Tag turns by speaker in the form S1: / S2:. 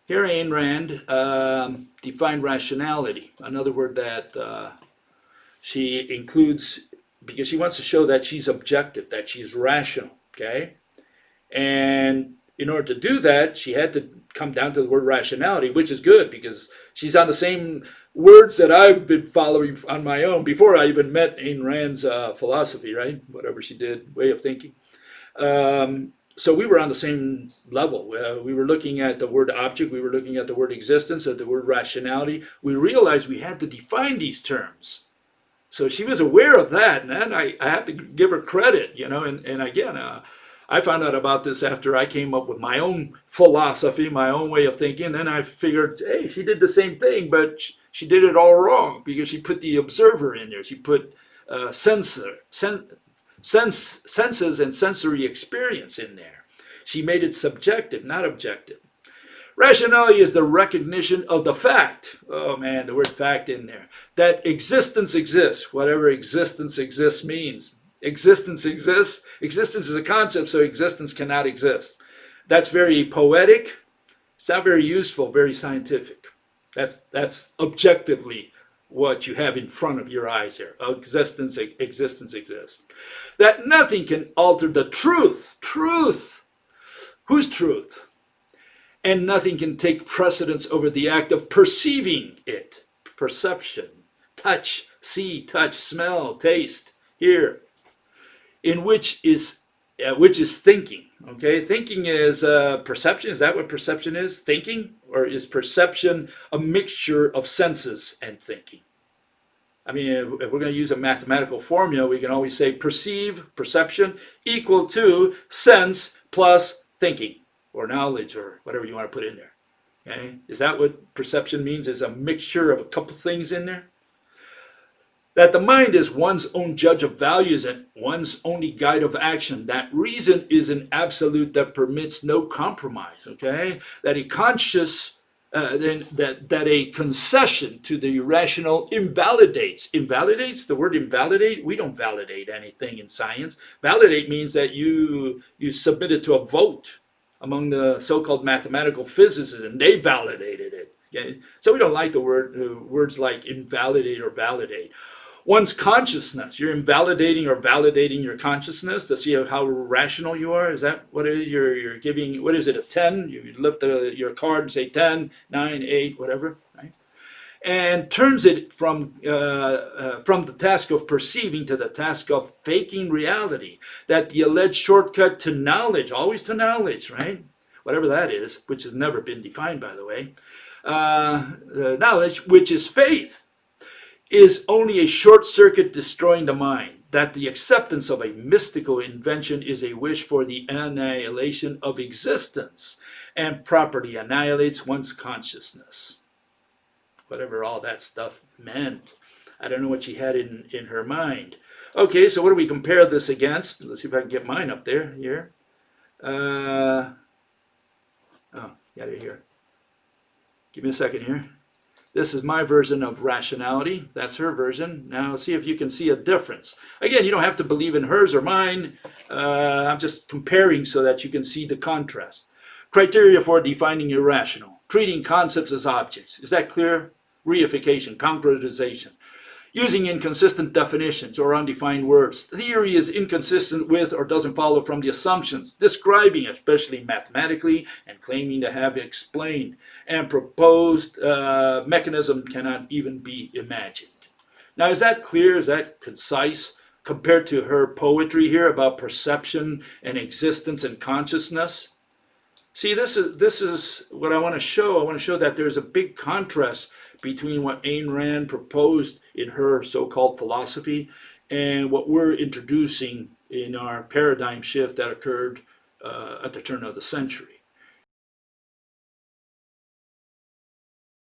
S1: Here Ayn Rand defined rationality, another word that she includes because she wants to show that she's objective, that she's rational, okay? And in order to do that, she had to come down to the word rationality, which is good because she's on the same words that I've been following on my own before I even met Ayn Rand's philosophy, right? Whatever she did, way of thinking. So we were on the same level. We were looking at the word object, we were looking at the word existence, at the word rationality. We realized we had to define these terms. So she was aware of that, and I have to give her credit, you know. And again, I found out about this after I came up with my own philosophy, my own way of thinking. And I figured, hey, she did the same thing, but she did it all wrong because she put the observer in there. She put senses and sensory experience in there. She made it subjective, not objective. Rationality is the recognition of the fact, oh man, the word fact in there, that existence exists, whatever existence exists means. Existence exists. Existence is a concept, so existence cannot exist. That's very poetic. It's not very useful, very scientific. That's objectively what you have in front of your eyes here. Existence exists. That nothing can alter the truth. Truth. Whose truth? And nothing can take precedence over the act of perceiving it. Perception, touch, see, touch, smell, taste, hear. In which is thinking. Okay, thinking is perception. Is that what perception is? Thinking, or is perception a mixture of senses and thinking? I mean, if we're going to use a mathematical formula, we can always say perception, equal to sense plus thinking, or knowledge, or whatever you want to put in there. Okay? Is that what perception means? Is a mixture of a couple things in there? That the mind is one's own judge of values and one's only guide of action. That reason is an absolute that permits no compromise. Okay? That a conscious, that a concession to the irrational invalidates. Invalidates? The word invalidate? We don't validate anything in science. Validate means that you submit it to a vote among the so-called mathematical physicists, and they validated it. Okay? So we don't like the words like invalidate or validate. One's consciousness, you're invalidating or validating your consciousness to see how rational you are. Is that what it is? You're giving, what is it, a 10? You lift your card and say 10, 9, 8, whatever, right? And turns it from the task of perceiving to the task of faking reality. That the alleged shortcut to knowledge, always to knowledge, right? Whatever that is, which has never been defined, by the way. Knowledge, which is faith, is only a short circuit destroying the mind. That the acceptance of a mystical invention is a wish for the annihilation of existence, and property annihilates one's consciousness. Whatever all that stuff meant. I don't know what she had in her mind. Okay, so what do we compare this against? Let's see if I can get mine up there. Here. Got it here. Give me a second here. This is my version of rationality. That's her version. Now see if you can see a difference. Again, you don't have to believe in hers or mine. I'm just comparing so that you can see the contrast. Criteria for defining irrational. Treating concepts as objects. Is that clear? Reification, concretization. Using inconsistent definitions or undefined words. Theory is inconsistent with or doesn't follow from the assumptions. Describing, especially mathematically, and claiming to have explained. And proposed mechanism cannot even be imagined. Now, is that clear? Is that concise? Compared to her poetry here about perception and existence and consciousness? See, this is what I want to show. I want to show that there's a big contrast between what Ayn Rand proposed in her so-called philosophy and what we're introducing in our paradigm shift that occurred at the turn of the century.